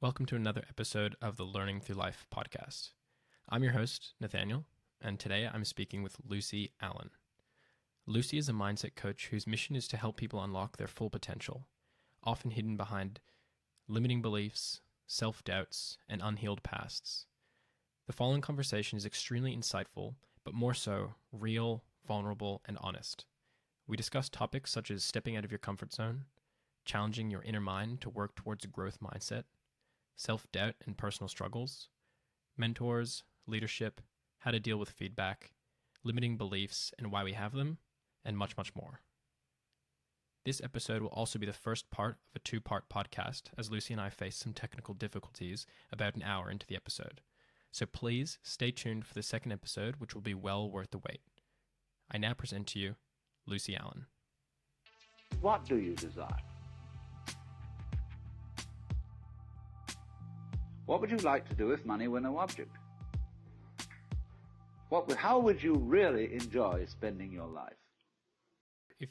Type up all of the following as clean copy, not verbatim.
Welcome to another episode of the Learning Through Life podcast. I'm your host, Nathaniel, and today I'm speaking with Lucy Allen. Lucy is a mindset coach whose mission is to help people unlock their full potential, often hidden behind limiting beliefs, self-doubts, and unhealed pasts. The following conversation is extremely insightful, but more so, real, vulnerable, and honest. We discuss topics such as stepping out of your comfort zone, challenging your inner mind to work towards a growth mindset, self-doubt and personal struggles, mentors, leadership, how to deal with feedback, limiting beliefs and why we have them, and much, much more. This episode will also be the first part of a two-part podcast, as Lucy and I face some technical difficulties about an hour into the episode. So please stay tuned for the second episode, which will be well worth the wait. I now present to you Lucy Allen. What do you desire? What would you like to do if money were no object? How would you really enjoy spending your life? If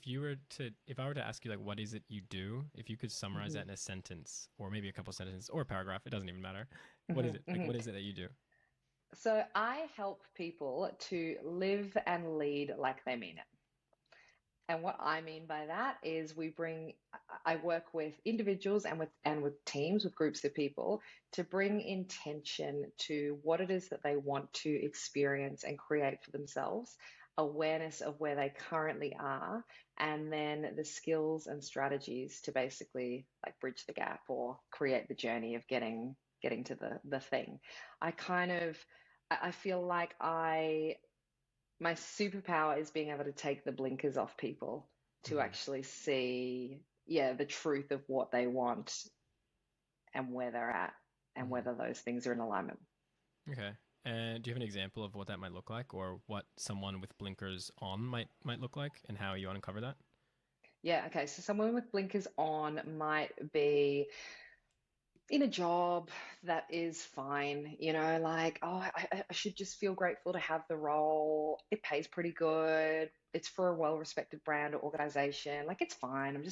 I were to ask you, like, what is it you do, if you could summarize that in a sentence, or maybe a couple sentences, or a paragraph, it doesn't even matter. What is it? Like, what is it that you do? So I help people to live and lead like they mean it. And what I mean by that is I work with individuals and with teams, with groups of people to bring intention to what it is that they want to experience and create for themselves, awareness of where they currently are, and then the skills and strategies to basically like bridge the gap or create the journey of getting to the thing. I feel like my superpower is being able to take the blinkers off people to actually see, the truth of what they want and where they're at and whether those things are in alignment. Okay. And do you have an example of what that might look like, or what someone with blinkers on might look like, and how you uncover that? Yeah, okay. So someone with blinkers on might be in a job that is fine, like, I should just feel grateful to have the role. It pays pretty good. It's for a well-respected brand or organization. Like, it's fine. I'm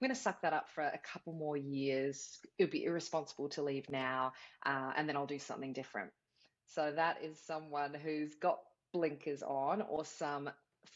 gonna suck that up for a couple more years. It would be irresponsible to leave now, and then I'll do something different. So that is someone who's got blinkers on, or some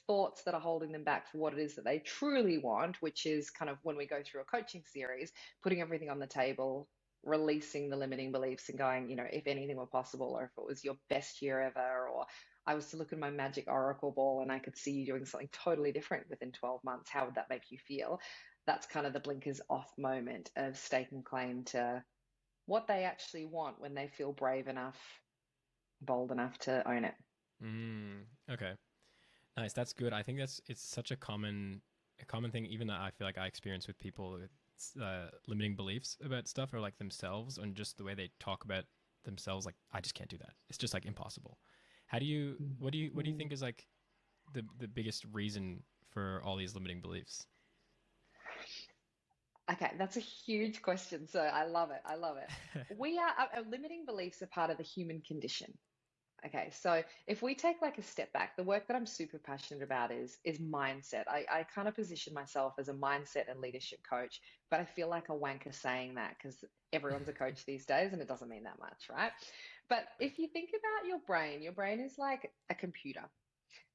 thoughts that are holding them back for what it is that they truly want, which is kind of when we go through a coaching series, putting everything on the table, releasing the limiting beliefs and going, if anything were possible, or if it was your best year ever, or I was to look at my magic oracle ball and I could see you doing something totally different within 12 months, how would that make you feel? That's kind of the blinkers off moment of staking claim to what they actually want when they feel brave enough, bold enough to own it. Okay. Nice. That's good. I think it's such a common thing, even that I feel like I experience with people with limiting beliefs about stuff, or like themselves, and just the way they talk about themselves. Like, I just can't do that. It's just like impossible. What do you think is like the biggest reason for all these limiting beliefs? Okay, that's a huge question. So I love it. I love it. Our limiting beliefs are part of the human condition. Okay, so if we take like a step back, the work that I'm super passionate about is mindset. I kind of position myself as a mindset and leadership coach, but I feel like a wanker saying that because everyone's a coach these days and it doesn't mean that much, right? But if you think about your brain is like a computer.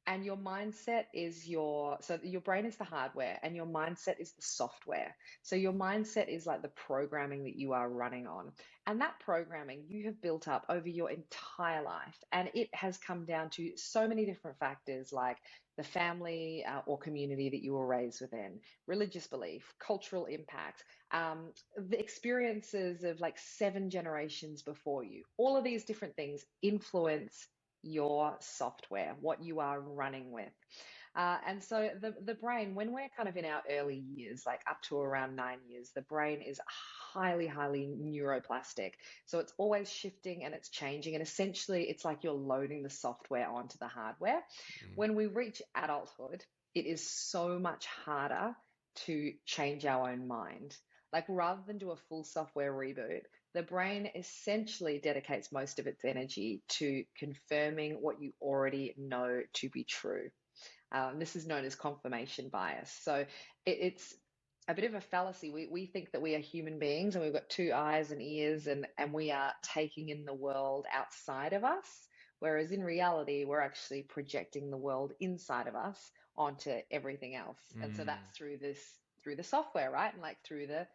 And your mindset is so your brain is the hardware and your mindset is the software. So your mindset is like the programming that you are running on. And that programming you have built up over your entire life. And it has come down to so many different factors, like the family or community that you were raised within, religious belief, cultural impact, the experiences of like 7 generations before you. All of these different things influence your software, what you are running with. And so the brain, when we're kind of in our early years, like up to around 9 years, the brain is highly, highly neuroplastic. So it's always shifting and it's changing. And essentially, it's like you're loading the software onto the hardware. When we reach adulthood, it is so much harder to change our own mind. Like, rather than do a full software reboot, the brain essentially dedicates most of its energy to confirming what you already know to be true. This is known as confirmation bias. So it's a bit of a fallacy. We think that we are human beings and we've got two eyes and ears, and we are taking in the world outside of us. Whereas in reality, we're actually projecting the world inside of us onto everything else. And so Mm. that's through the software, right? And like through the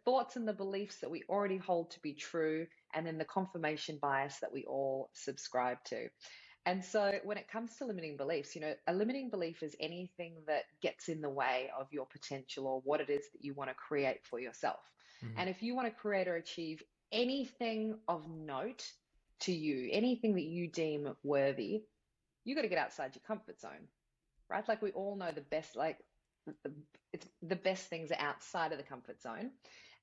thoughts and the beliefs that we already hold to be true, and then the confirmation bias that we all subscribe to. And so when it comes to limiting beliefs, a limiting belief is anything that gets in the way of your potential or what it is that you want to create for yourself. Mm. And if you want to create or achieve anything of note to you, anything that you deem worthy, you got to get outside your comfort zone, right? Like we all know the best, like the, it's the best things are outside of the comfort zone.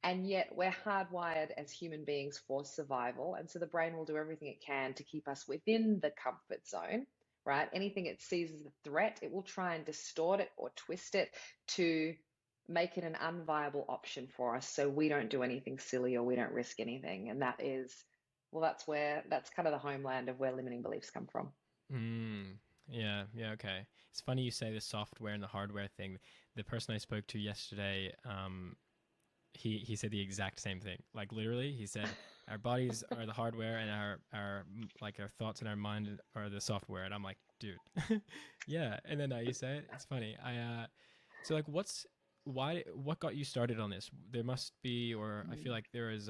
And yet we're hardwired as human beings for survival. And so the brain will do everything it can to keep us within the comfort zone, right? Anything it sees as a threat, it will try and distort it or twist it to make it an unviable option for us. So we don't do anything silly or we don't risk anything. And that is, well, that's kind of the homeland of where limiting beliefs come from. Mm. Yeah, yeah, okay. It's funny you say the software and the hardware thing. The person I spoke to yesterday, he said the exact same thing. Like literally, he said our bodies are the hardware and our like our thoughts and our mind are the software. And I'm like, dude, yeah. And then now you say it. It's funny. So like, what got you started on this? There must be, or I feel like there is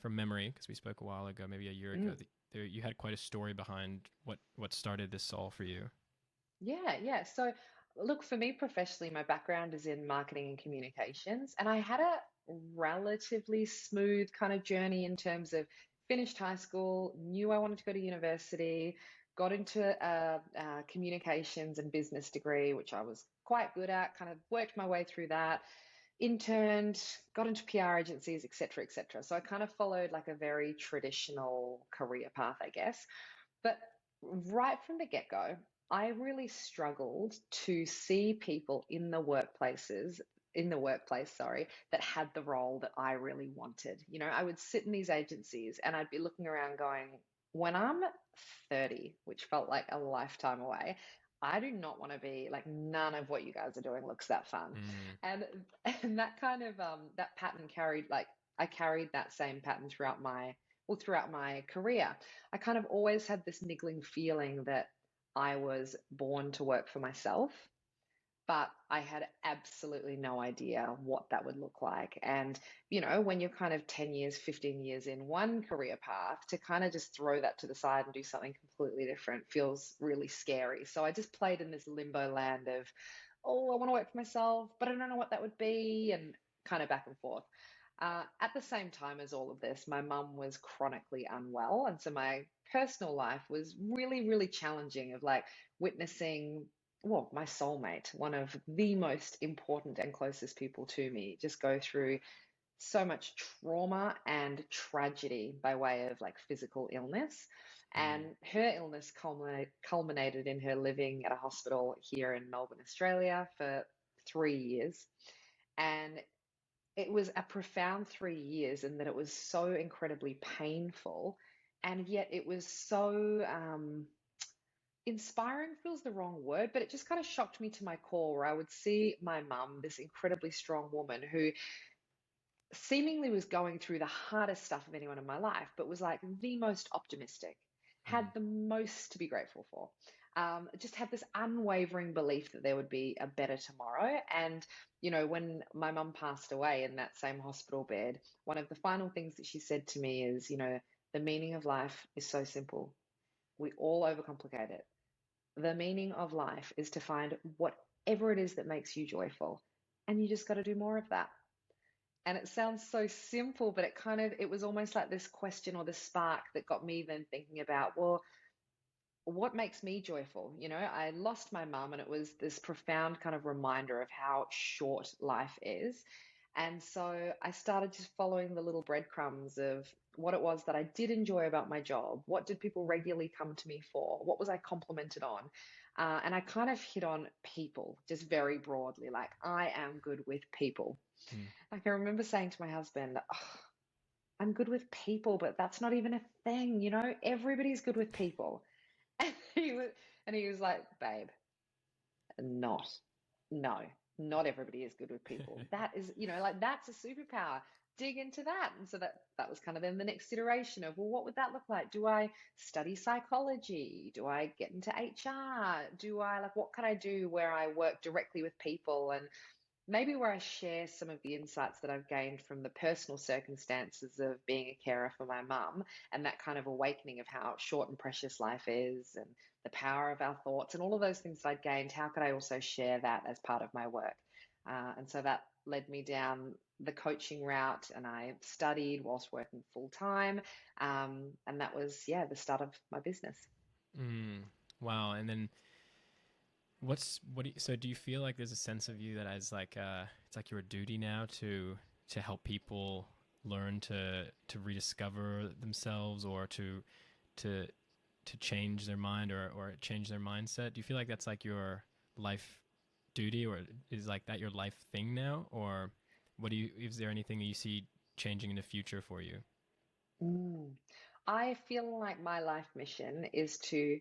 from memory because we spoke a while ago, maybe a year ago. Mm. You had quite a story behind what started this all for you. Yeah, yeah. So, look, for me professionally, my background is in marketing and communications, and I had a relatively smooth kind of journey in terms of finished high school, knew I wanted to go to university, got into a communications and business degree, which I was quite good at, kind of worked my way through that, interned, got into PR agencies, et cetera, et cetera. So I kind of followed like a very traditional career path, I guess. But right from the get-go, I really struggled to see people in the workplace, sorry, that had the role that I really wanted. I would sit in these agencies and I'd be looking around going, when I'm 30, which felt like a lifetime away, I do not want to be like none of what you guys are doing looks that fun. Mm. And and that kind of that pattern carried like I carried that same pattern throughout my career. I kind of always had this niggling feeling that I was born to work for myself, but I had absolutely no idea what that would look like. And, when you're kind of 10 years, 15 years in one career path, to kind of just throw that to the side and do something completely different feels really scary. So I just played in this limbo land of, oh, I want to work for myself, but I don't know what that would be, and kind of back and forth. At the same time as all of this, my mum was chronically unwell. And so my personal life was really, really challenging of like witnessing, well, my soulmate, one of the most important and closest people to me, just go through so much trauma and tragedy by way of like physical illness. Mm. And her illness culminated in her living at a hospital here in Melbourne, Australia for 3 years. And it was a profound 3 years in that it was so incredibly painful. And yet it was so inspiring feels the wrong word, but it just kind of shocked me to my core where I would see my mum, this incredibly strong woman who seemingly was going through the hardest stuff of anyone in my life, but was like the most optimistic, had Mm. the most to be grateful for. Just had this unwavering belief that there would be a better tomorrow. And, when my mum passed away in that same hospital bed, one of the final things that she said to me is, the meaning of life is so simple. We all overcomplicate it. The meaning of life is to find whatever it is that makes you joyful. And you just got to do more of that. And it sounds so simple, but it was almost like this question or this spark that got me then thinking about, well, what makes me joyful? I lost my mum, and it was this profound kind of reminder of how short life is. And so I started just following the little breadcrumbs of what it was that I did enjoy about my job. What did people regularly come to me for? What was I complimented on? And I kind of hit on people just very broadly, like I am good with people. Mm. Like I remember saying to my husband, oh, I'm good with people, but that's not even a thing, everybody's good with people. And he was like, babe, not, no, Not everybody is good with people. That is, like that's a superpower. Dig into that. And so that was kind of then the next iteration of, well, what would that look like? Do I study psychology? Do I get into HR? Do I like what can I do where I work directly with people and maybe where I share some of the insights that I've gained from the personal circumstances of being a carer for my mum and that kind of awakening of how short and precious life is and the power of our thoughts and all of those things that I'd gained. How could I also share that as part of my work? And so that led me down the coaching route, and I studied whilst working full time. And that was, yeah, the start of my business. Wow. And then so do you feel like there's a sense of you that as like it's like your duty now to help people learn to rediscover themselves or to change their mind or change their mindset? Do you feel like that's like your life duty, or is like that your life thing now? Or is there anything that you see changing in the future for you? Mm. I feel like my life mission is to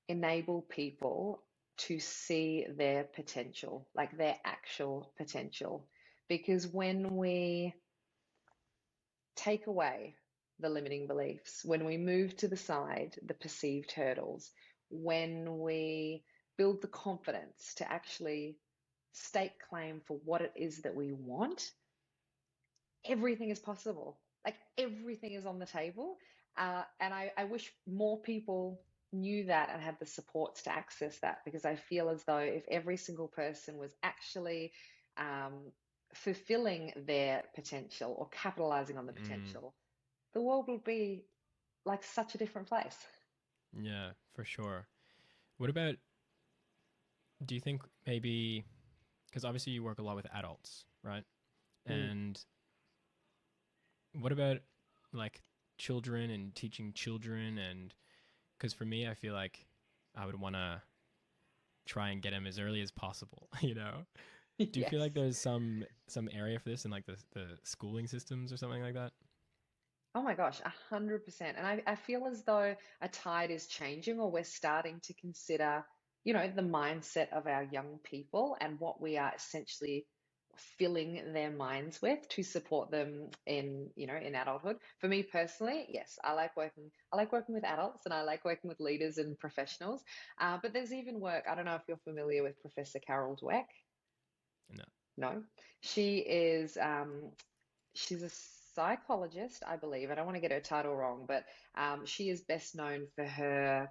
enable people to see their potential, like their actual potential. Because when we take away the limiting beliefs, when we move to the side the perceived hurdles, when we build the confidence to actually stake claim for what it is that we want, everything is possible. Like everything is on the table. And I wish more people knew that and had the supports to access that, because I feel as though if every single person was actually um, fulfilling their potential or capitalizing on the Mm, potential, the world would be like such a different place. yeah, for sure. What about, do you think maybe, because obviously you work a lot with adults, right? Mm. And what about like children and teaching children? And because for me, I feel like I would want to try and get them as early as possible, you know? Do you feel like Yes. there's some area for this in like the schooling systems or something like that? Oh my gosh, 100%. And I feel as though a tide is changing, or we're starting to consider, the mindset of our young people and what we are essentially filling their minds with to support them in adulthood. For me personally, yes, I like working with adults and I like working with leaders and professionals. But there's even work. I don't know if you're familiar with Professor Carol Dweck. No. No, she is. She's a psychologist, I believe. I don't want to get her title wrong, but she is best known for her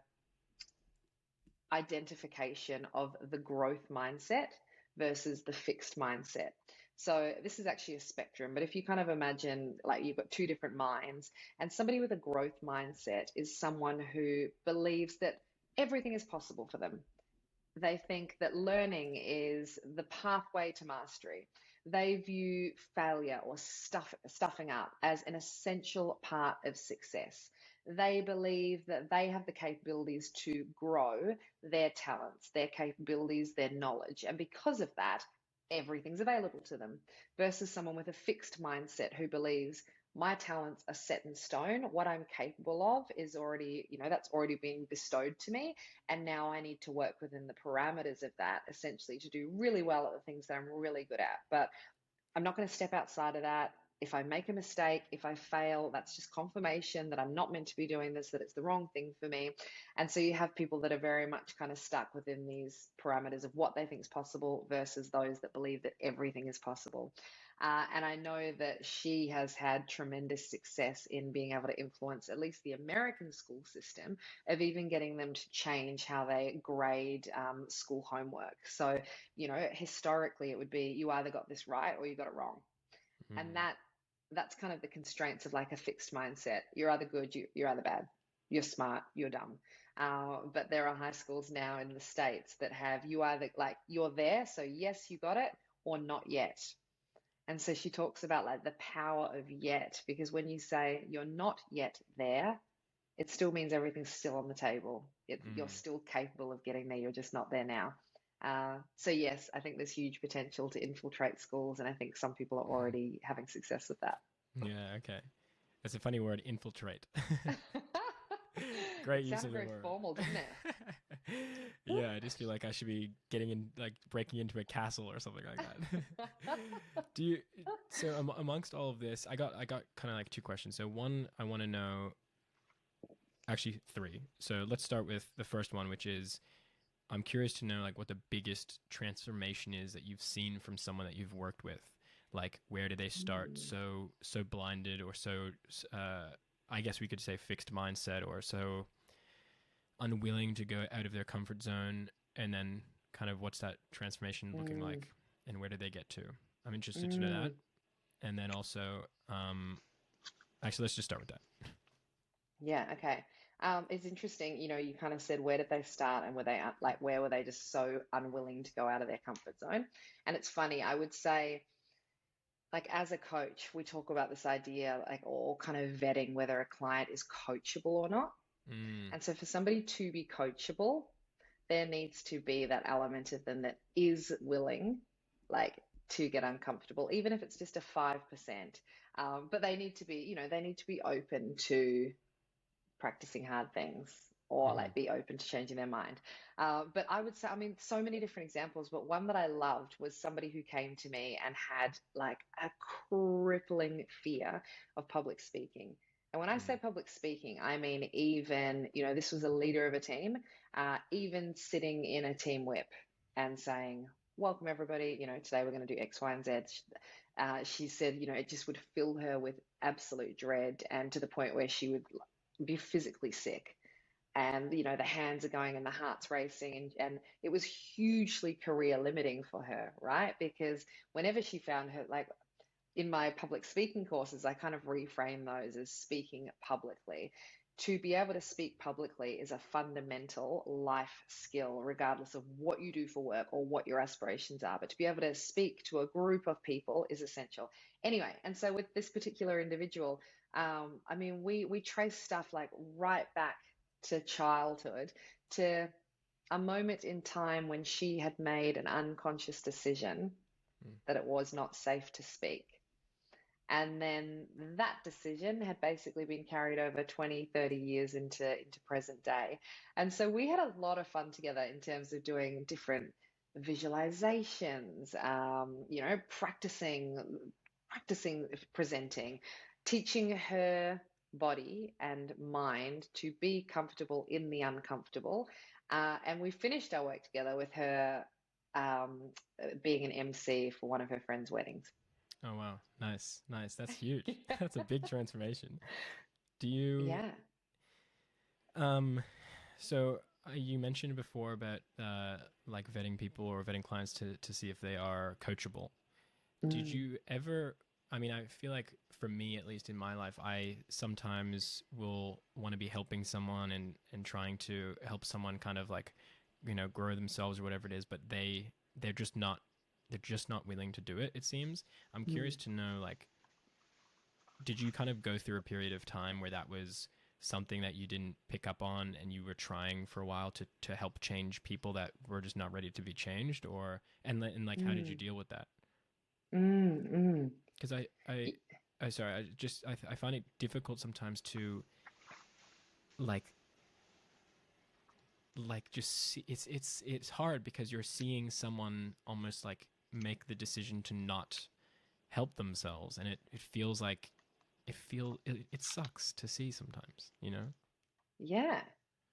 identification of the growth mindset versus the fixed mindset. So this is actually a spectrum, but if you kind of imagine like you've got two different minds, and somebody with a growth mindset is someone who believes that everything is possible for them. They think that learning is the pathway to mastery. They view failure or stuffing up as an essential part of success. They believe that they have the capabilities to grow their talents, their capabilities, their knowledge. And because of that, everything's available to them. Versus someone with a fixed mindset who believes my talents are set in stone. What I'm capable of is already, that's already been bestowed to me. And now I need to work within the parameters of that, essentially, to do really well at the things that I'm really good at. But I'm not going to step outside of that. If I make a mistake, if I fail, that's just confirmation that I'm not meant to be doing this, that it's the wrong thing for me. And so you have people that are very much kind of stuck within these parameters of what they think is possible versus those that believe that everything is possible. And I know that she has had tremendous success in being able to influence at least the American school system of even getting them to change how they grade school homework. So, historically it would be you either got this right or you got it wrong. And Mm, that's kind of the constraints of like a fixed mindset. You're either good, you're either bad. You're smart, you're dumb. But there are high schools now in the States that have you either like you're there, so yes, you got it, or not yet. And so she talks about like the power of yet, because when you say you're not yet there, it still means everything's still on the table. You're mm, still capable of getting there, you're just not there now. So yes, I think there's huge potential to infiltrate schools, and I think some people are already having success with that. yeah, okay. That's a funny word, infiltrate. Great It use of sounded the very word. formal, didn't it? Yeah, I just feel like I should be getting in, like breaking into a castle or something like that. Do you? So amongst all of this, I got kind of like two questions. So one, I want to know, actually three. So let's start with the first one, which is I'm curious to know like what the biggest transformation is that you've seen from someone that you've worked with. Like where do they start Mm, so blinded or so I guess we could say fixed mindset or so unwilling to go out of their comfort zone, and then kind of what's that transformation looking mm, like and where do they get to? I'm interested to know that. mm. And then also actually let's just start with that. Yeah, okay. It's interesting, you kind of said where did they start and were they like where were they just so unwilling to go out of their comfort zone? And it's funny, I would say like as a coach, we talk about this idea like or kind of vetting whether a client is coachable or not. Mm, And so for somebody to be coachable, there needs to be that element of them that is willing, like to get uncomfortable, even if it's just a 5%. But they need to be, they need to be open to practicing hard things or mm-hmm, like be open to changing their mind. But I would say, I mean, so many different examples, but one that I loved was somebody who came to me and had like a crippling fear of public speaking. And when I mm, say public speaking, I mean, even, this was a leader of a team, even sitting in a team whip and saying, welcome everybody, today we're going to do X, Y, and Z. She said, it just would fill her with absolute dread and to the point where she would be physically sick and the hands are going and the heart's racing and it was hugely career limiting for her, right? Because whenever she found her like in my public speaking courses, I kind of reframe those as speaking publicly. To be able to speak publicly is a fundamental life skill, regardless of what you do for work or what your aspirations are. But to be able to speak to a group of people is essential. Anyway, and so with this particular individual, I mean, we trace stuff like right back to childhood, to a moment in time when she had made an unconscious decision mm. that it was not safe to speak. And then that decision had basically been carried over 20, 30 years into present day. And so we had a lot of fun together in terms of doing different visualizations, practicing presenting, teaching her body and mind to be comfortable in the uncomfortable. And we finished our work together with her being an MC for one of her friends' weddings. Oh wow, nice, nice. That's huge. That's a big transformation. Do you Yeah. um so you mentioned before about like vetting people or vetting clients to see if they are coachable. Did Mm, you ever, I mean, I feel like for me at least in my life, I sometimes will want to be helping someone and trying to help someone kind of like, grow themselves or whatever it is, but they're just not willing to do it, it seems. I'm mm. curious to know like did you kind of go through a period of time where that was something that you didn't pick up on and you were trying for a while to help change people that were just not ready to be changed, or and like how did you Mm, deal with that? mm, mm. Because Y- I sorry, I find it difficult sometimes to like just see, it's hard because you're seeing someone almost like make the decision to not help themselves, and it feels like it sucks to see sometimes, you know. Yeah.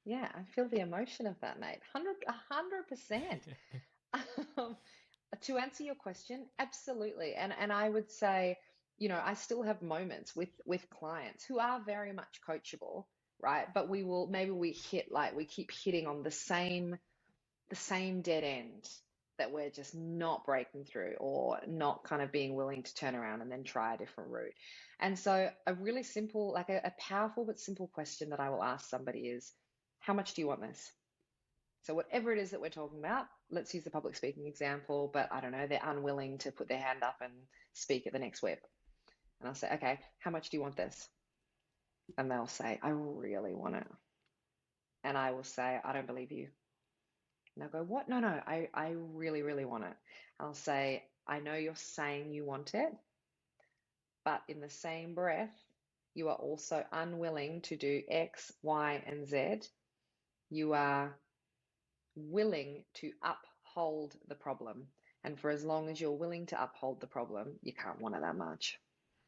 Yeah, I feel the emotion of that, mate. 100%. Um, to answer your question, absolutely. And I would say, I still have moments with clients who are very much coachable, right? But maybe we keep hitting on the same dead end that we're just not breaking through or not kind of being willing to turn around and then try a different route. And so a really simple, like a powerful but simple question that I will ask somebody is, how much do you want this? So whatever it is that we're talking about, let's use the public speaking example, but I don't know, they're unwilling to put their hand up and speak at the next whip. And I'll say, okay, how much do you want this? And they'll say, I really want it. And I will say, I don't believe you. And they'll go, what? No, no, I really, really want it. I'll say, I know you're saying you want it, but in the same breath, you are also unwilling to do X, Y, and Z. You are willing to uphold the problem. And for as long as you're willing to uphold the problem, you can't want it that much.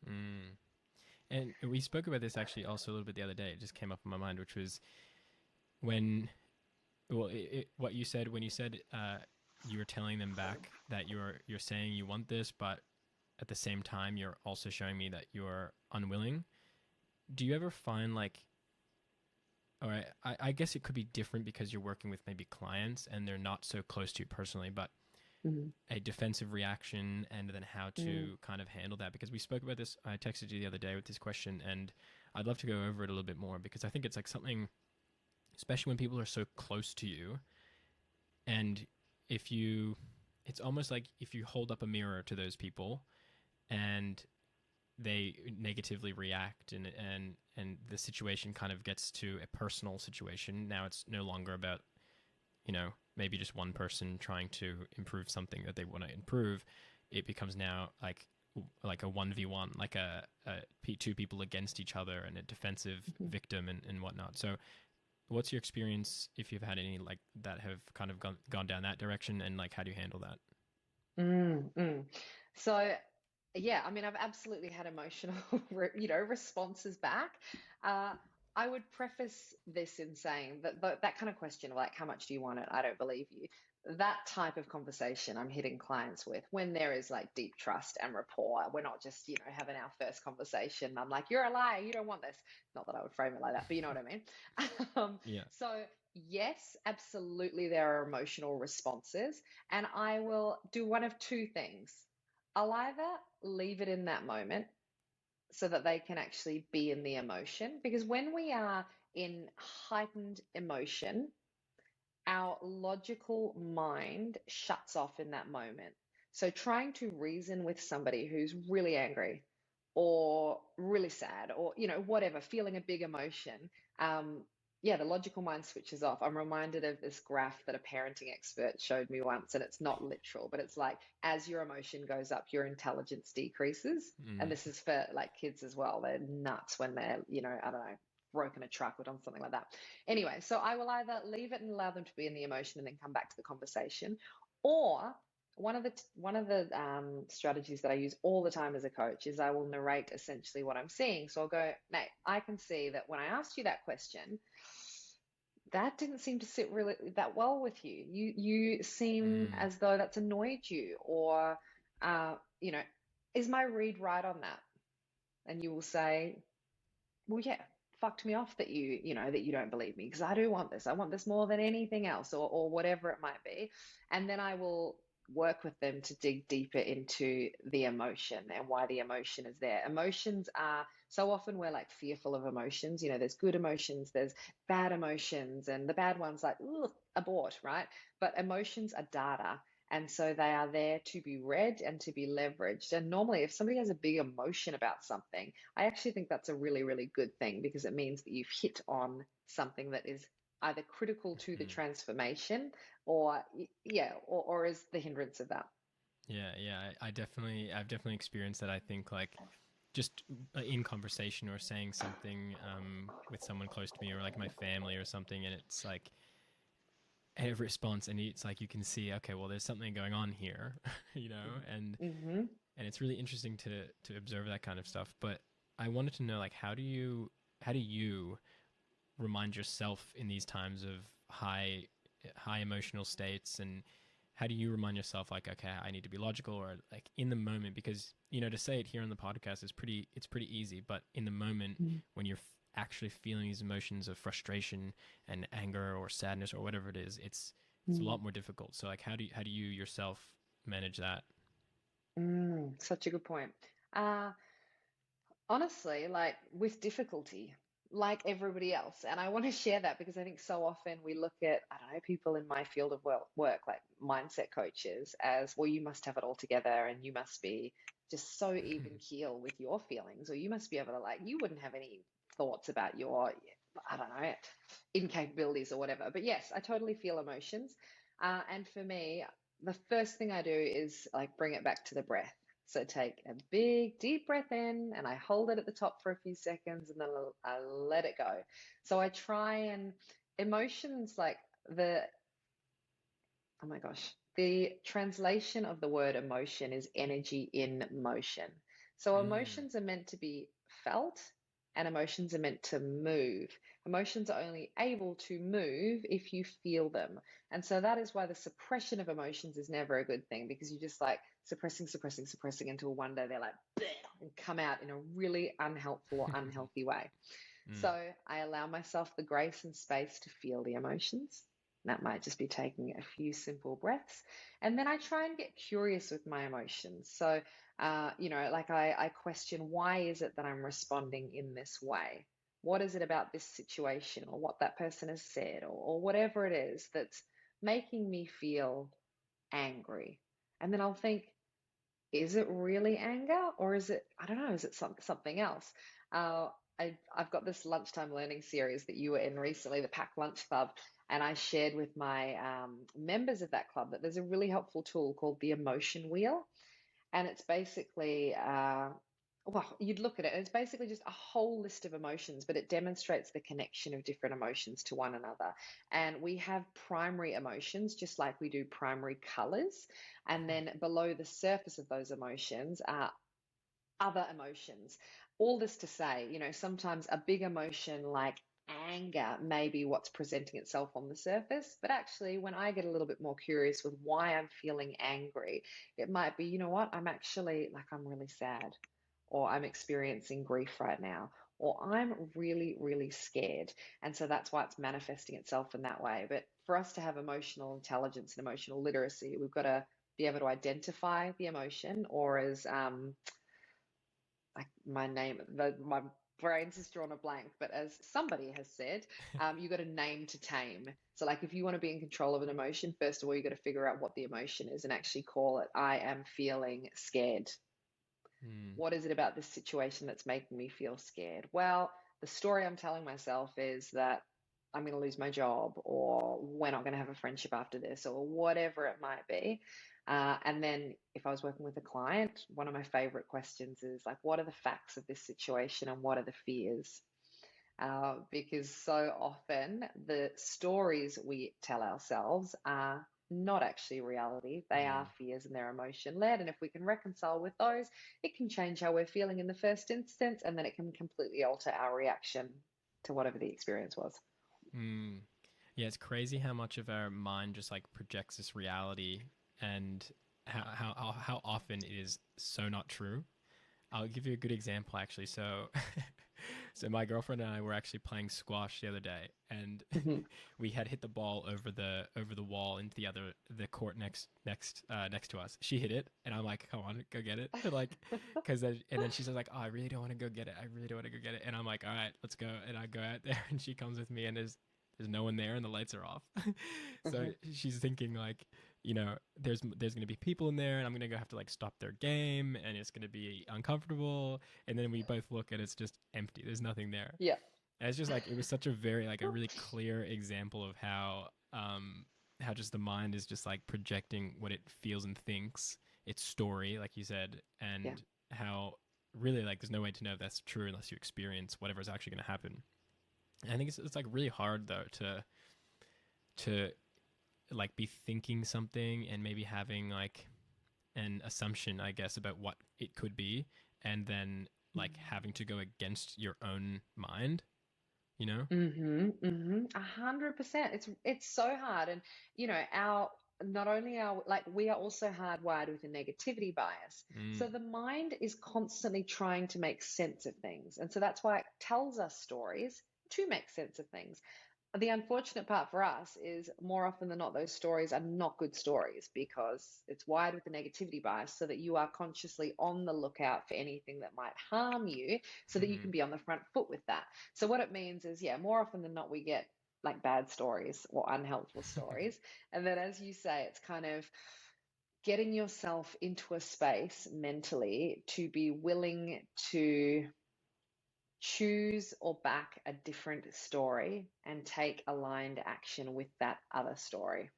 Mm. And we spoke about this actually also a little bit the other day. It just came up in my mind, which was when, well, what you said when you said you were telling them back that you're saying you want this, but at the same time you're also showing me that you're unwilling. Do you ever find like, all right, I guess it could be different because you're working with maybe clients and they're not so close to you personally, but Mm, a defensive reaction and then how mm, to kind of handle that? Because we spoke about this. I texted you the other day with this question, and I'd love to go over it a little bit more because I think it's like something, especially when people are so close to you, and if you, it's almost like if you hold up a mirror to those people and they negatively react and the situation kind of gets to a personal situation. Now it's no longer about, maybe just one person trying to improve something that they want to improve. It becomes now like a 1v1, like two people against each other and a defensive mhm. victim and whatnot. So what's your experience if you've had any like that have kind of gone down that direction, and like how do you handle that? Mm, mm. So, yeah, I mean, I've absolutely had emotional, responses back. Uh, I would preface this in saying that that kind of question of like, how much do you want it? I don't believe you. That type of conversation I'm hitting clients with when there is like deep trust and rapport. We're not just, having our first conversation. I'm like, you're a liar. You don't want this. Not that I would frame it like that, but you know what I mean? Yeah. So, yes, absolutely, there are emotional responses. And I will do one of two things. I'll either leave it in that moment so that they can actually be in the emotion. Because when we are in heightened emotion, our logical mind shuts off in that moment. So trying to reason with somebody who's really angry or really sad or, whatever, feeling a big emotion, um, yeah, the logical mind switches off. I'm reminded of this graph that a parenting expert showed me once, and it's not literal, but it's like as your emotion goes up, your intelligence decreases. And Mm. this is for like kids as well. They're nuts when they're, I don't know, broken a truck or done something like that. Anyway, so I will either leave it and allow them to be in the emotion and then come back to the conversation, or one of the strategies that I use all the time as a coach is I will narrate essentially what I'm seeing. So I'll go, Nate, I can see that when I asked you that question, that didn't seem to sit really that well with you. You seem Mm. as though that's annoyed you, or uh, you know, is my read right on that? And you will say, well, yeah, fucked me off that you don't believe me because I do want this. I want this more than anything else, or whatever it might be. And then I will work with them to dig deeper into the emotion and why the emotion is there. Emotions are so often we're like fearful of emotions. There's good emotions, there's bad emotions, and the bad ones like, ugh, abort, right? But emotions are data. And so they are there to be read and to be leveraged. And normally, if somebody has a big emotion about something, I actually think that's a really, really good thing because it means that you've hit on something that is either critical to the Mm. transformation or, yeah, or is the hindrance of that. Yeah, yeah, I've definitely experienced that. I think like just in conversation or saying something with someone close to me or like my family or something, and it's like a response, and it's like you can see, okay, well, there's something going on here, and Mm-hmm. it's really interesting to observe that kind of stuff. But I wanted to know, like, how do you remind yourself in these times of high emotional states, and how do you remind yourself like, okay, I need to be logical or like in the moment? Because to say it here on the podcast is pretty easy, but in the moment when you're actually feeling these emotions of frustration and anger or sadness or whatever it is, it's a Mm-hmm. lot more difficult. So like how do you yourself manage that? Such a good point. Uh, Honestly, like with difficulty, like everybody else. And I want to share that because I think so often we look at, I don't know, people in my field of work, like mindset coaches, as, well, you must have it all together and you must be just so even keel with your feelings, or you must be able to, like, you wouldn't have any thoughts about your, I don't know, incapabilities or whatever. But yes, I totally feel emotions. And for me, the first thing I do is like bring it back to the breath. So take a big deep breath in and I hold it at the top for a few seconds and then I let it go. So I try and emotions like the Oh my gosh. The translation of the word emotion is energy in motion. So Mm, emotions are meant to be felt and emotions are meant to move. Emotions are only able to move if you feel them. And so that is why the suppression of emotions is never a good thing because you just like suppressing, suppressing, suppressing until one day they're like, "Bleh," and come out in a really unhelpful or unhealthy way. mm, So I allow myself the grace and space to feel the emotions. That might just be taking a few simple breaths. And then I try and get curious with my emotions. So, like I question, why is it that I'm responding in this way? What is it about this situation or what that person has said or whatever it is that's making me feel angry? And then I'll think, is it really anger or is it, I don't know, is it something else? Uh, I've got this lunchtime learning series that you were in recently, the Pack Lunch Club, and I shared with my members of that club that there's a really helpful tool called the emotion wheel. And it's basically, well, you'd look at it, and it's basically just a whole list of emotions, but it demonstrates the connection of different emotions to one another. And we have primary emotions, just like we do primary colors. And then below the surface of those emotions are other emotions. All this to say, sometimes a big emotion like anger may be what's presenting itself on the surface, but actually, when I get a little bit more curious with why I'm feeling angry, it might be, you know what, I'm actually like, I'm really sad, or I'm experiencing grief right now, or I'm really, really scared. And so that's why it's manifesting itself in that way. But for us to have emotional intelligence and emotional literacy, we've got to be able to identify the emotion, or as like my name, my brain's just drawn a blank, but as somebody has said, you got a name to tame. So, like, if you want to be in control of an emotion, first of all, you got to figure out what the emotion is and actually call it, I am feeling scared. mm, What is it about this situation that's making me feel scared? Well, the story I'm telling myself is that I'm going to lose my job, or we're not going to have a friendship after this, or whatever it might be. And then if I was working with a client, one of my favorite questions is like, what are the facts of this situation and what are the fears? Because so often the stories we tell ourselves are not actually reality. They are mm. fears and they're emotion led. And if we can reconcile with those, it can change how we're feeling in the first instance, and then it can completely alter our reaction to whatever the experience was. Mm. Yeah, it's crazy how much of our mind just like projects this reality and how often it is so not true. I'll give you a good example actually. So so my girlfriend and I were actually playing squash the other day and Mhm. we had hit the ball over the wall into the court next to us. She hit it and I'm like, "Come on, go get it." Like cuz then and then she's like, "Oh, I really don't want to go get it. I really don't want to go get it." And I'm like, "All right, let's go." And I go out there and she comes with me and there's no one there and the lights are off. So Mhm. she's thinking like, there's going to be people in there and I'm going to go have to like stop their game and it's going to be uncomfortable. And then we both look and it's just empty. There's nothing there. Yeah. And it's just like it was such a very like a really clear example of how just the mind is just like projecting what it feels and thinks, its story, like you said, Yeah. and how really like there's no way to know if that's true unless you experience whatever's actually going to happen. And I think it's like really hard though to like be thinking something and maybe having like an assumption, I guess, about what it could be, and then like having to go against your own mind, you know? Mm-hmm, mm-hmm. 100%. It's so hard. And our not only our like we are also hardwired with a negativity bias. Mm, So the mind is constantly trying to make sense of things. And so that's why it tells us stories to make sense of things. The unfortunate part for us is more often than not, those stories are not good stories because it's wired with the negativity bias so that you are consciously on the lookout for anything that might harm you so that you can be on the front foot with that. So, what it means is, yeah, more often than not, we get like bad stories or unhelpful stories. And then, as you say, it's kind of getting yourself into a space mentally to be willing to choose or back a different story and take aligned action with that other story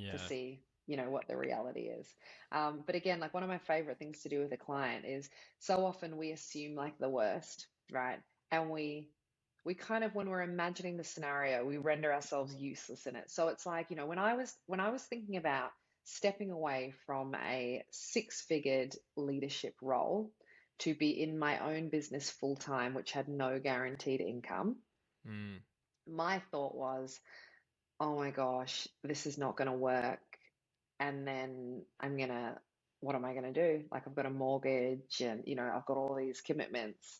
to yeah. see what the reality is. But again, like one of my favorite things to do with a client is so often we assume like the worst, right? And we we kind of, when we're imagining the scenario, we render ourselves useless in it. So it's like, when I was thinking about stepping away from a six-figured leadership role to be in my own business full time, which had no guaranteed income, Mm, my thought was, oh my gosh, this is not going to work. And then what am I going to do? Like, I've got a mortgage and, I've got all these commitments.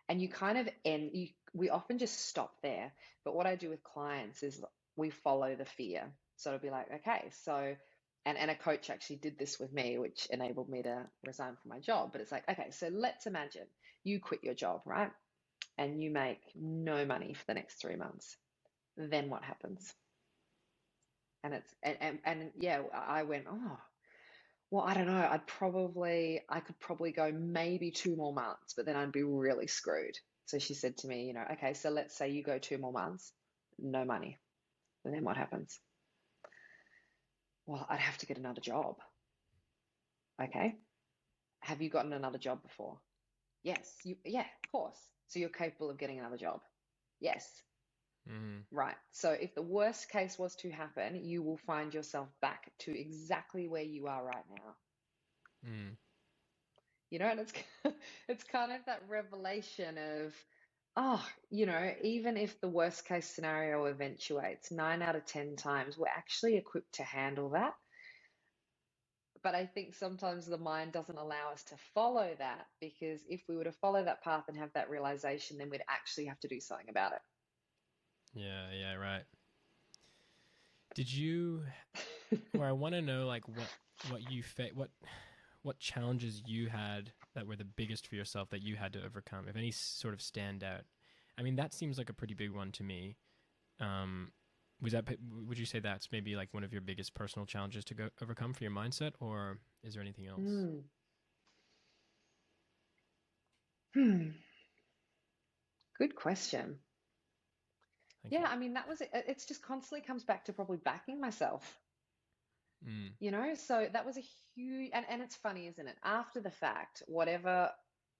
And you kind of end, we often just stop there. But what I do with clients is we follow the fear. So it'll be like, okay, so, and a coach actually did this with me, which enabled me to resign from my job. But it's like, okay, so let's imagine you quit your job, right? And you make no money for the next 3 months. Then what happens? And it's, and yeah, I went, oh, well, I don't know. I could probably go maybe 2 more months, but then I'd be really screwed. So she said to me, okay, so let's say you go 2 more months, no money. And then what happens? Well, I'd have to get another job. Okay. Have you gotten another job before? Yes. Yeah, of course. So you're capable of getting another job. Yes. mm, Right. So if the worst case was to happen, you will find yourself back to exactly where you are right now. mm. And it's it's kind of that revelation of, oh, even if the worst case scenario eventuates, 9 out of 10 times we're actually equipped to handle that. But I think sometimes the mind doesn't allow us to follow that, because if we were to follow that path and have that realization, then we'd actually have to do something about Yeah, yeah, right. Did you, it. or I want to know like what you what challenges you had that were the biggest for yourself that you had to overcome, if any sort of stand out. I mean, that seems like a pretty big one to me. Um, was that would you say that's maybe like one of your biggest personal challenges to go overcome for your mindset, or is there anything else? Hmm. Hmm. Good question. Thank Yeah, you. I mean, that was it. It's just constantly comes back to probably backing myself. Mm, So that was a huge, and it's funny, isn't it? After the fact, whatever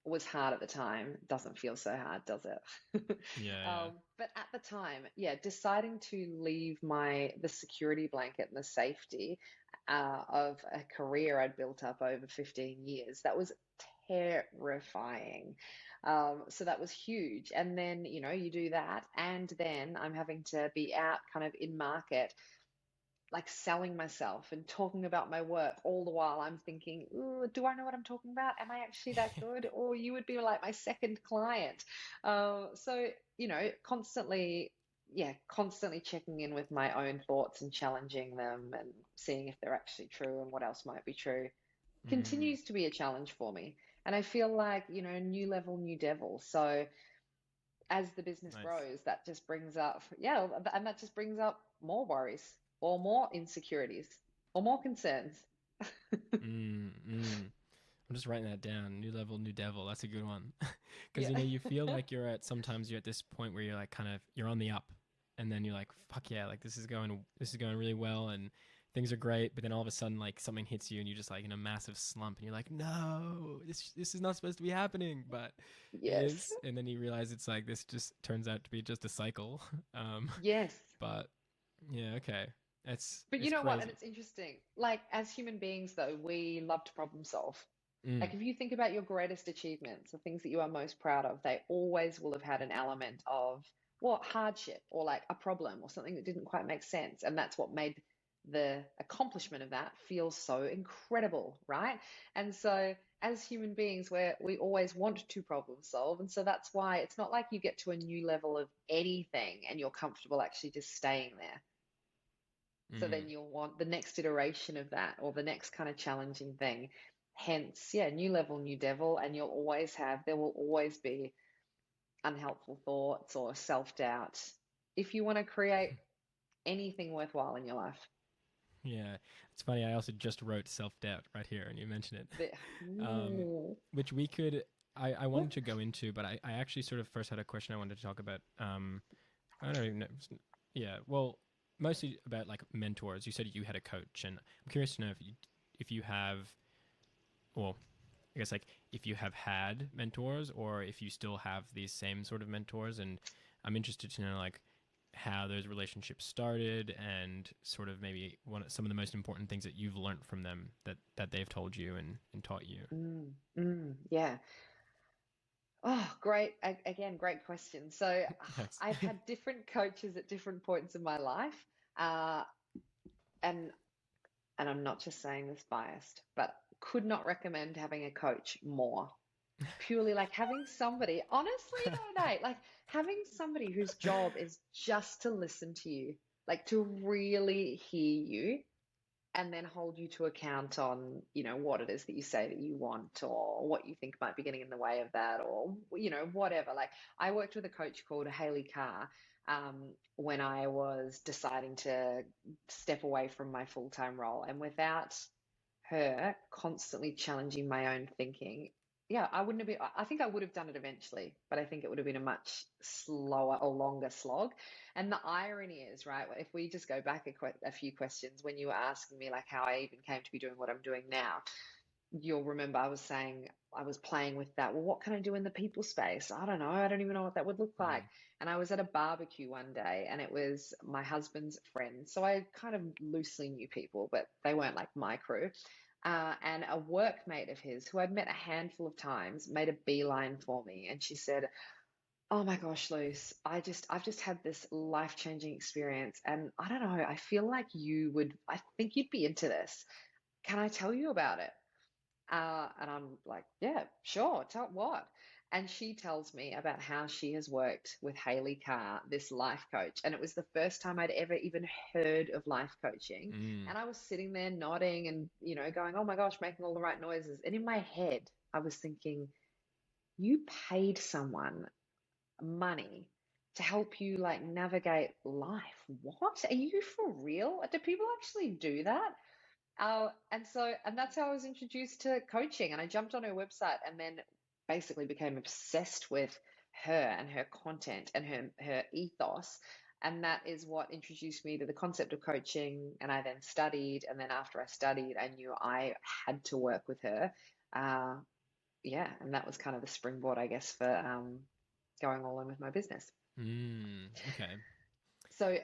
was hard at the time doesn't feel so hard, does it? yeah, yeah. But at the time, yeah, deciding to leave the security blanket and the safety of a career I'd built up over 15 years, that was terrifying. So that was huge. And then, you do that, and then I'm having to be out kind of in market, like selling myself and talking about my work, all the while I'm thinking, ooh, do I know what I'm talking about? Am I actually that good? Or you would be like my second client. So, constantly, yeah, constantly checking in with my own thoughts and challenging them and seeing if they're actually true and what else might be true Mm, continues to be a challenge for me. And I feel like, new level, new devil. So as the business nice. grows, that just brings up, yeah, and that just brings up more worries or more insecurities or more concerns. Mm, mm. I'm just writing that down. New level, new devil. That's a good one. Because Yeah. you feel like sometimes you're at this point where you're like kind of you're on the up, and then you're like, fuck yeah, like this is going really well, and things are great. But then all of a sudden, like something hits you, and you're just like in a massive slump, and you're like, no, this is not supposed to be happening, but it Yes. is. And then you realize it's like this just turns out to be just a cycle. Um, Yes. but yeah, okay, But you it's know what? And crazy. it's interesting. Like, as human beings, though, we love to problem solve. Mm, Like, if you think about your greatest achievements, the things that you are most proud of, they always will have had an element of what hardship or like a problem or something that didn't quite make sense. And that's what made the accomplishment of that feel so incredible, right? And so, as human beings, we always want to problem solve. And so that's why it's not like you get to a new level of anything and you're comfortable actually just staying there. So mm, then you'll want the next iteration of that or the next kind of challenging thing. Hence, yeah, new level, new devil. And there will always be unhelpful thoughts or self doubt if you want to create anything worthwhile in your life. yeah, it's funny. I also just wrote self doubt right here, and you mentioned it. The, um, ooh. which we could I wanted to go into, but I actually sort of first had a question I wanted to talk about. I don't even know. Yeah, well, mostly about like mentors. You said you had a coach, and I'm curious to know if you have, well, I guess like if you have had mentors or if you still have these same sort of mentors, and I'm interested to know like how those relationships started and sort of maybe some of the most important things that you've learned from them that they've told you and taught you. Yeah. Oh, great. Again, great question. So Thanks. I've had different coaches at different points in my life. Uh, and and I'm not just saying this biased, but could not recommend having a coach more. Purely like having somebody, honestly, though, Nate, like having somebody whose job is just to listen to you, like to really hear you and then hold you to account on, what it is that you say that you want or what you think might be getting in the way of that or, whatever. Like I worked with a coach called Haley Carr when I was deciding to step away from my full-time role. And without her constantly challenging my own thinking, yeah, I wouldn't have been, I think I would have done it eventually, but I think it would have been a much slower or longer slog. And the irony is, right, if we just go back a few questions, when you were asking me like how I even came to be doing what I'm doing now, you'll remember I was saying I was playing with that. Well, what can I do in the people space? I don't know. I don't even know what that would look like. Mm. And I was at a barbecue one day and it was my husband's friend. So I kind of loosely knew people, but they weren't like my crew. And a workmate of his who I'd met a handful of times made a beeline for me. And she said, "Oh my gosh, Luce, I've just had this life-changing experience. And I don't know, I feel like I think you'd be into this. Can I tell you about it?" And I'm like, "Yeah, sure. Tell what?" And she tells me about how she has worked with Haley Carr, this life coach. And it was the first time I'd ever even heard of life coaching. Mm. And I was sitting there nodding and, going, "Oh my gosh," making all the right noises. And in my head, I was thinking, you paid someone money to help you like navigate life. What? Are you for real? Do people actually do that? And that's how I was introduced to coaching. And I jumped on her website and then basically became obsessed with her and her content and her ethos. And that is what introduced me to the concept of coaching. And I then studied. And then after I studied, I knew I had to work with her. Uh, yeah. And that was kind of the springboard, I guess, for going all in with my business. Okay. So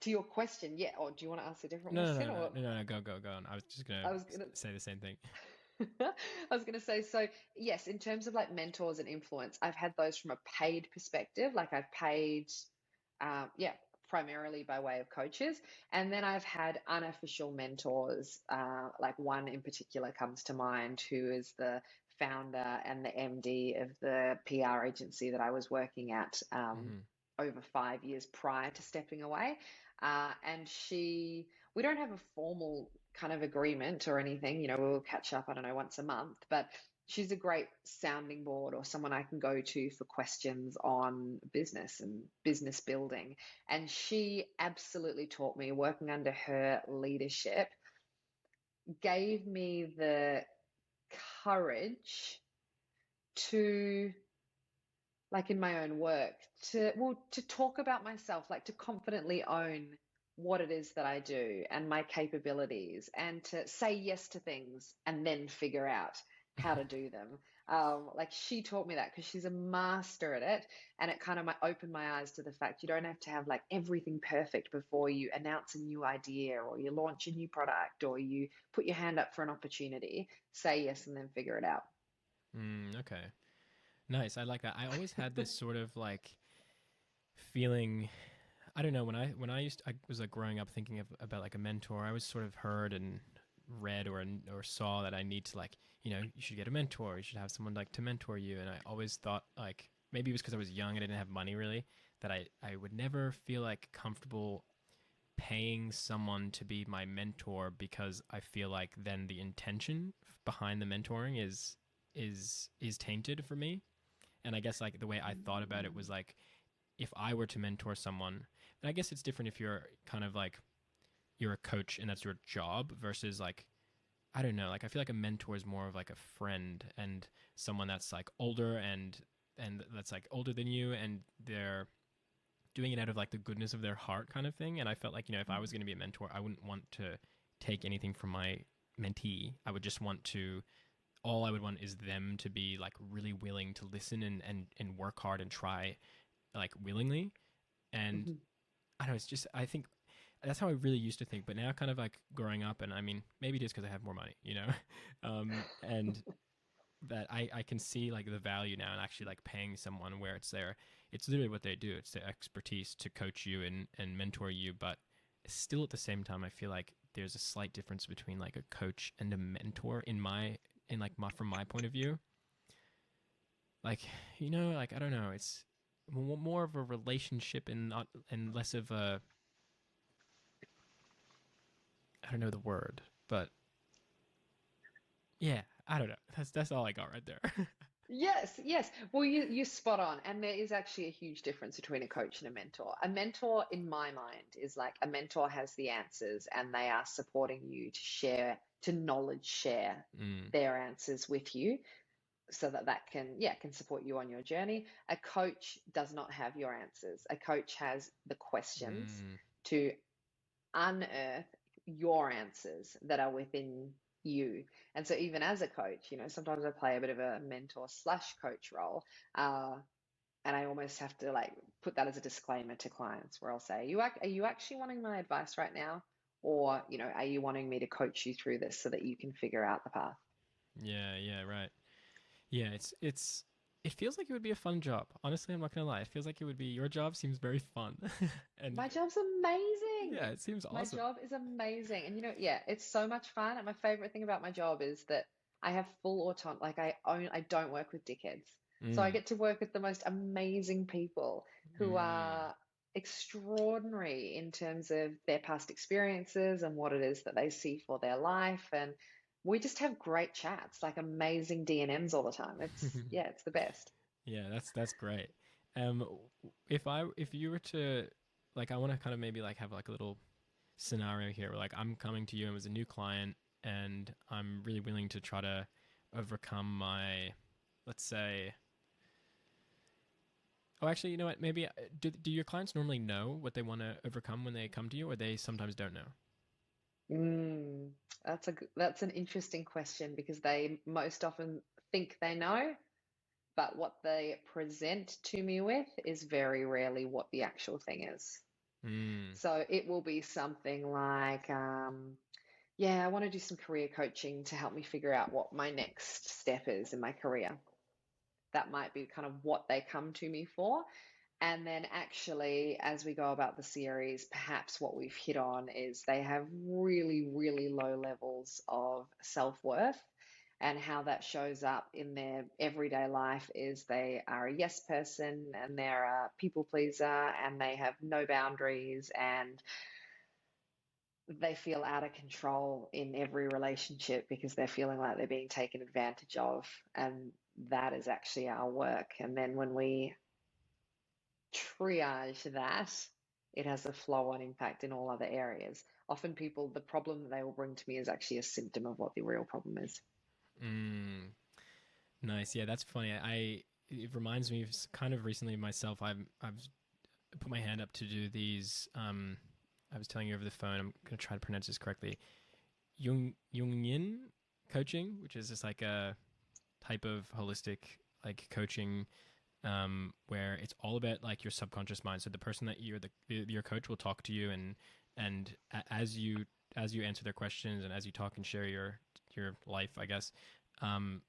to your question, yeah, or do you want to ask a different No, no, no, question no, or no, no. Go on. I was just gonna I was gonna say the same thing. I was going to say, so yes, in terms of like mentors and influence, I've had those from a paid perspective. Like I've paid, yeah, primarily by way of coaches. And then I've had unofficial mentors. Like one in particular comes to mind, who is the founder and the MD of the PR agency that I was working at Hmm. over 5 years prior to stepping away. And we don't have a formal kind of agreement or anything. We'll catch up, I don't know, once a month, but she's a great sounding board or someone I can go to for questions on business and business building. And she absolutely taught me, working under her leadership, gave me the courage to, like in my own work, to talk about myself, like to confidently own what it is that I do and my capabilities, and to say yes to things and then figure out how to do them. Like she taught me that because she's a master at it, and it kind of opened my eyes to the fact you don't have to have like everything perfect before you announce a new idea or you launch a new product or you put your hand up for an opportunity. Say yes and then figure it out. Okay. Nice. I like that. I always had this sort of like feeling. I don't know, I was like growing up thinking about like a mentor. I always sort of heard and read or saw that I need to like, you should get a mentor. You should have someone like to mentor you. And I always thought like maybe it was because I was young and I didn't have money really, that I would never feel like comfortable paying someone to be my mentor, because I feel like then the intention behind the mentoring is tainted for me. And I guess like the way I thought about it was like, if I were to mentor someone, and I guess it's different if you're kind of like you're a coach and that's your job versus like, I don't know, like I feel like a mentor is more of like a friend and someone that's like older and that's like older than you, and they're doing it out of like the goodness of their heart kind of thing. And I felt like, if I was going to be a mentor, I wouldn't want to take anything from my mentee. I would just want to all I would want is them to be like really willing to listen and work hard and try like willingly. And Mhm. I don't know, it's just, I think that's how I really used to think. But now, kind of like growing up, and I mean, maybe it is because I have more money, you know, and that I can see like the value now in actually like paying someone where it's literally what they do. It's their expertise to coach you and mentor you. But still at the same time, I feel like there's a slight difference between like a coach and a mentor in like from my point of view. Like, like I don't know, it's more of a relationship and not and less of a, I don't know the word, but yeah, I don't know. That's all I got right there. Yes, yes. Well, you're spot on. And there is actually a huge difference between a coach and a mentor. A mentor, in my mind, is like a mentor has the answers and they are supporting you to share, to knowledge share mm, their answers with you so that that can, yeah, can support you on your journey. A coach does not have your answers. A coach has the questions mm, to unearth your answers that are within you. And so, even as a coach, sometimes I play a bit of a mentor slash coach role. And I almost have to like put that as a disclaimer to clients where I'll say, are you actually wanting my advice right now? Or, are you wanting me to coach you through this so that you can figure out the path? yeah, yeah, right. Yeah, it feels like it would be a fun job. Honestly, I'm not gonna lie. It feels like it would be your job seems very fun, and My job's amazing. yeah, it seems My awesome. job is amazing. And yeah, it's so much fun. And my favorite thing about my job is that I have full autonomy. Like I don't work with dickheads. So I Mm, get to work with the most amazing people who mm. are extraordinary in terms of their past experiences and what it is that they see for their life. And we just have great chats, like amazing D&Ms all the time. Yeah, it's the best. Yeah, that's great. Um, if you were to like, I want to kind of maybe like have like a little scenario here where like I'm coming to you and as a new client and I'm really willing to try to overcome my, let's say, oh, actually, you know what? Maybe do your clients normally know what they want to overcome when they come to you, or they sometimes don't know? Mm, that's an interesting question because they most often think they know, but what they present to me with is very rarely what the actual thing is. Mm, So it will be something like, yeah, I want to do some career coaching to help me figure out what my next step is in my career. That might be kind of what they come to me for. And then, actually, as we go about the series, perhaps what we've hit on is they have really, really low levels of self worth. And how that shows up in their everyday life is they are a yes person and they're a people pleaser and they have no boundaries and they feel out of control in every relationship because they're feeling like they're being taken advantage of. And that is actually our work. And then when we triage that, it has a flow on impact in all other areas. Often people, the problem that they will bring to me is actually a symptom of what the real problem is. mm. Nice. Yeah, that's funny. It reminds me of kind of recently myself. I've put my hand up to do these. I was telling you over the phone. I'm gonna try to pronounce this correctly. Jungian coaching, which is just like a type of holistic like coaching, where it's all about like your subconscious mind. So the person that your coach will talk to you and as you answer their questions and as you talk and share your life, I guess,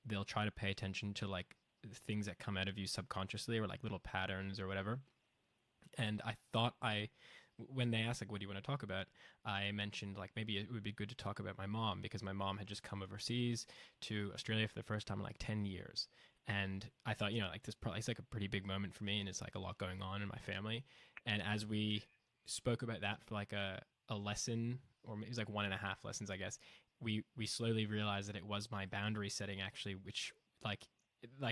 they'll try to pay attention to like things that come out of you subconsciously or like little patterns or whatever. And I thought when they asked like, what do you want to talk about, I mentioned like maybe it would be good to talk about my mom because my mom had just come overseas to Australia for the first time in like 10 years. And I thought, like this probably it's like a pretty big moment for me and it's like a lot going on in my family. And as we spoke about that for like a lesson, or it was like 1.5 lessons, I guess, we slowly realized that it was my boundary setting actually, which like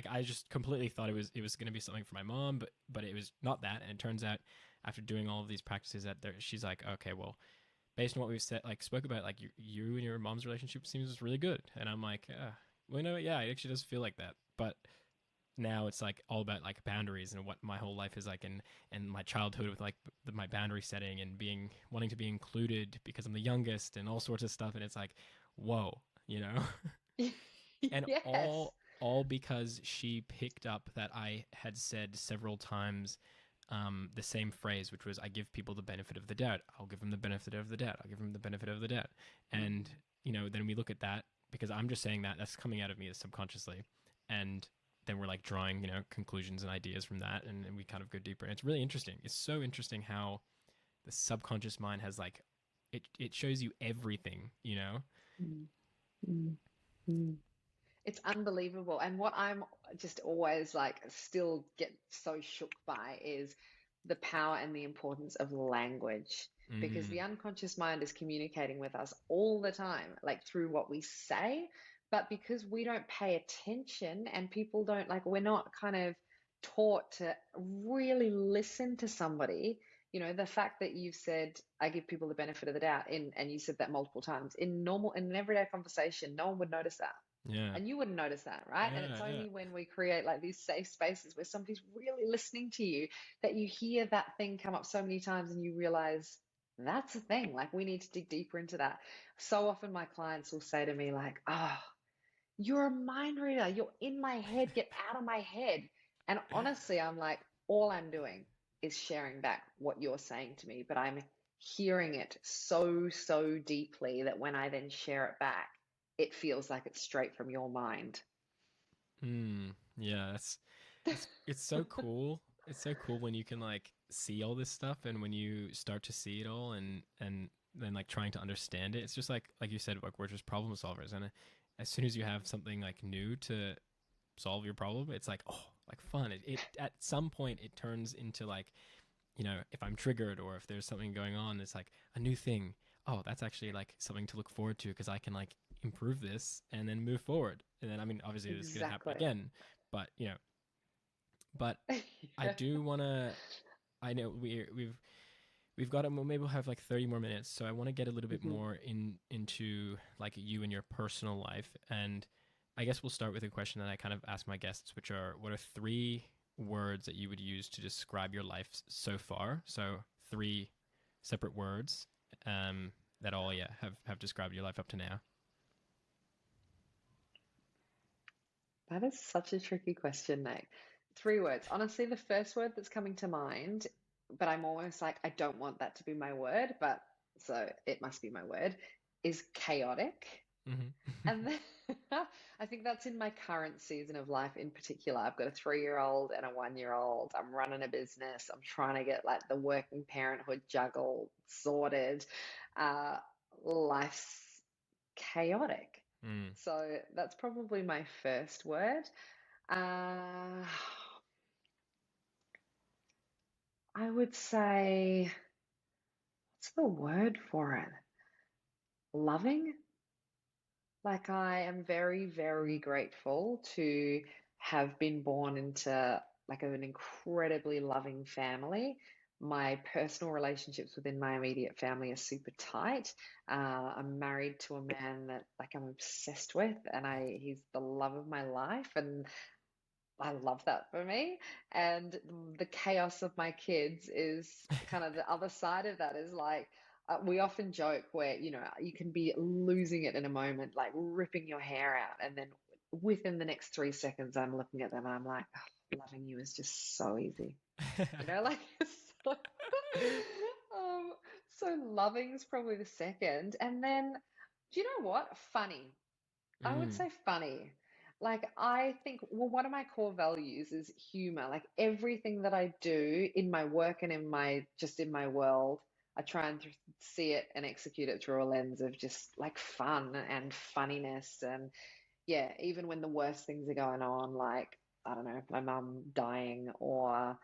I just completely thought it was going to be something for my mom, but it was not that. And it turns out after doing all of these practices that she's like, okay, well, based on what we've said, like spoke about, like you and your mom's relationship seems really good. And I'm like, well, yeah, it actually does feel like that. But now it's like all about like boundaries and what my whole life is like, and my childhood with like my boundary setting and wanting to be included because I'm the youngest and all sorts of stuff. And it's like, whoa, and Yes. all because she picked up that I had said several times, the same phrase, which was, I give people the benefit of the doubt. I'll give them the benefit of the doubt. I'll give them the benefit of the doubt. And, then we look at that, because I'm just saying that, that's coming out of me subconsciously. And then we're like drawing, conclusions and ideas from that. And we kind of go deeper. And it's really interesting. It's so interesting how the subconscious mind has like, it shows you everything. Mm, mm, mm. It's unbelievable. And what I'm just always like still get so shook by is the power and the importance of language. Because Mm, the unconscious mind is communicating with us all the time, like through what we say. But because we don't pay attention and people don't, like, we're not kind of taught to really listen to somebody. The fact that you've said, I give people the benefit of the doubt, and you said that multiple times in an everyday conversation, no one would notice that. yeah. And you wouldn't notice that, right? And it's Yeah. Yeah. only when we create like these safe spaces where somebody's really listening to you that you hear that thing come up so many times and you realize that's a thing. Like, we need to dig deeper into that. So often my clients will say to me, like, oh, you're a mind reader. You're in my head. Get out of my head. And honestly, I'm like, all I'm doing is sharing back what you're saying to me, but I'm hearing it so, so deeply that when I then share it back, it feels like it's straight from your mind. Yeah, it's so cool. It's so cool when you can like see all this stuff, and when you start to see it all, and then like trying to understand it. It's just like you said, like we're just problem solvers, and as soon as you have something like new to solve your problem, it's like, oh, like fun. It at some point it turns into like, if I'm triggered or if there's something going on, it's like a new thing. Oh, that's actually like something to look forward to, because I can like improve this and then move forward. And then, I mean, obviously this is going to happen Exactly. again, but but I Yeah. do want to, I know we've got maybe we'll have like 30 more minutes. So I want to get a little bit Mhm. more into like you and your personal life. And I guess we'll start with a question that I kind of ask my guests, which are, what are three words that you would use to describe your life so far? So three separate words that all, yeah, have described your life up to now. That is such a tricky question, Nate. Three words. Honestly, the first word that's coming to mind, but I'm almost like, I don't want that to be my word, but so it must be my word, is chaotic. And then I think that's in my current season of life in particular. I've got a 3-year-old and a 1-year-old. I'm running a business. I'm trying to get like the working parenthood juggle sorted. Uh, Life's chaotic. Mm. So that's probably my first word. Uh, I would say, what's the word for it? Loving? Like, I am very, very grateful to have been born into like an incredibly loving family. My personal relationships within my immediate family are super tight. I'm married to a man that like I'm obsessed with, and he's the love of my life, and I love that for me. And the chaos of my kids is kind of the other side of that, is like, we often joke where, you can be losing it in a moment, like ripping your hair out. And then within the next 3 seconds, I'm looking at them and I'm like, "Oh, loving you is just so easy." Like, so, um, so loving is probably the second. And then, do you know what? Funny. I would Mm. say funny. Like, I think, well, one of my core values is humor. Like, everything that I do in my work and just in my world, I try and see it and execute it through a lens of just like fun and funniness. And yeah, even when the worst things are going on, like, I don't know, my mum dying, or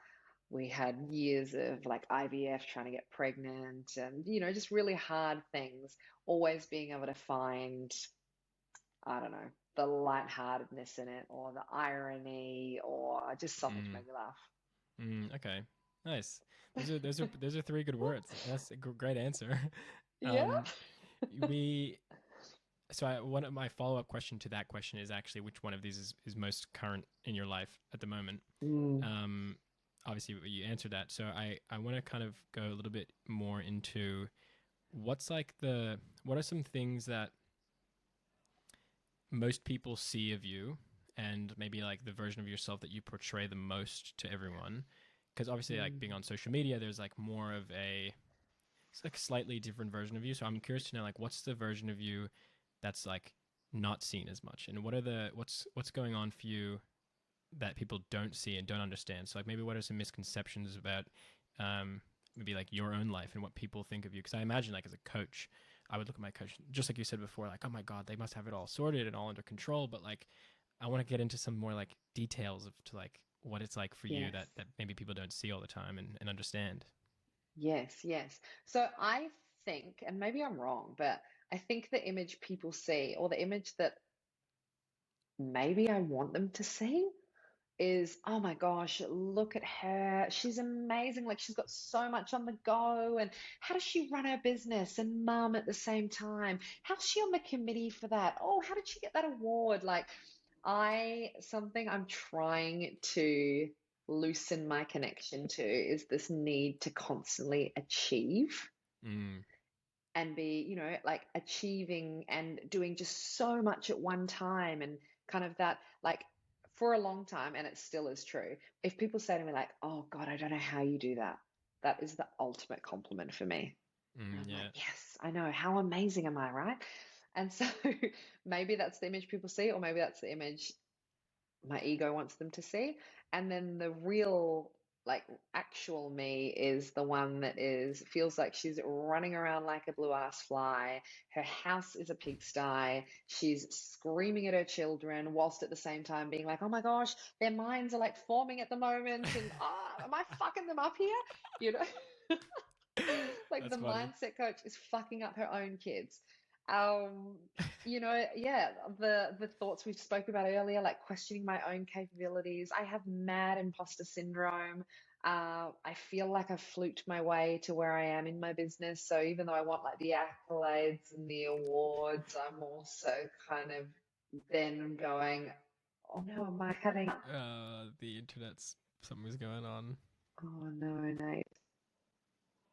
we had years of like IVF trying to get pregnant, and, just really hard things, always being able to find, I don't know, the lightheartedness in it, or the irony, or just something to Mm. make me laugh. Okay, nice. Those are three good words. That's a great answer. Yeah. Um, we one of my follow up question to that question is actually, which one of these is most current in your life at the moment? Mm. Um, Obviously you answered that, so I want to kind of go a little bit more into what are some things that most people see of you, and maybe like the version of yourself that you portray the most to everyone. because obviously like being Mm. on social media, there's like more of a it's like a slightly different version of you. So I'm curious to know like what's the version of you that's like not seen as much, and what are the what's going on for you that people don't see and don't understand. So like maybe what are some misconceptions about maybe like your own life and what people think of you? Because I imagine like as a coach, I would look at my coach just like you said before, like oh my god, they must have it all sorted and all under control. But like I want to get into some more like details of to like what it's like for you Yes. that maybe people don't see all the time and understand. Yes, yes. So I think, and maybe I'm wrong, but I think the image people see, or the image that maybe I want them to see, is, oh my gosh, look at her. She's amazing. Like she's got so much on the go. And how does she run her business and mum at the same time? How's she on the committee for that? Oh, how did she get that award? Like something I'm trying to loosen my connection to is this need to constantly achieve Mm, and be, like achieving and doing just so much at one time and kind of that, like for a long time, and it still is true. If people say to me, like, oh God, I don't know how you do that, that is the ultimate compliment for me. And I'm like, yeah. yes, I know. How amazing am I, right? And so maybe that's the image people see, or maybe that's the image my ego wants them to see. And then the real, like actual me is the one that is feels like she's running around like a blue ass fly. Her house is a pigsty. She's screaming at her children whilst at the same time being like, oh my gosh, their minds are like forming at the moment. And am I fucking them up here? You know? Like That's the funny. mindset coach is fucking up her own kids. Um, yeah, the thoughts we spoke about earlier, like questioning my own capabilities. I have mad imposter syndrome. I feel like I've fluked my way to where I am in my business. So even though I want like the accolades and the awards, I'm also kind of then going, oh no, am I having, The internet's something's going on. oh no, Nate.